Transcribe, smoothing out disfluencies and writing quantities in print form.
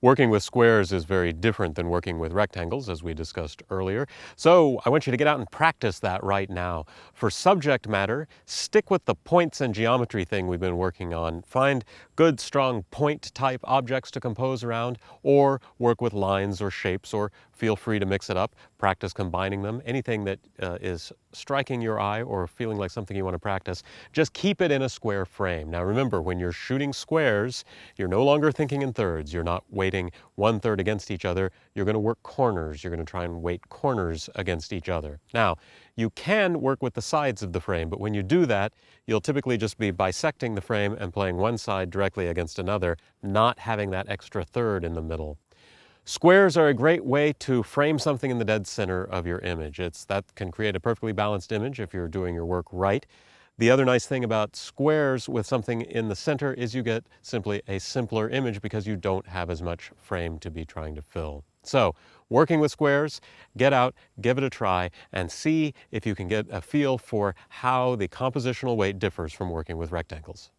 Working with squares is very different than working with rectangles, as we discussed earlier. So I want you to get out and practice that right now. For subject matter, stick with the points and geometry thing we've been working on. Find good, strong point-type objects to compose around, or work with lines or shapes, or feel free to mix it up. Practice combining them. Anything that is striking your eye or feeling like something you want to practice, just keep it in a square frame. Now remember, when you're shooting squares, you're no longer thinking in thirds. You're not weighting one third against each other. You're going to work corners. You're going to try and weight corners against each other. Now, you can work with the sides of the frame, but when you do that, you'll typically just be bisecting the frame and playing one side directly against another, not having that extra third in the middle. Squares are a great way to frame something in the dead center of your image. That can create a perfectly balanced image if you're doing your work right. The other nice thing about squares with something in the center is you get simply a simpler image because you don't have as much frame to be trying to fill. So, working with squares, get out, give it a try, and see if you can get a feel for how the compositional weight differs from working with rectangles.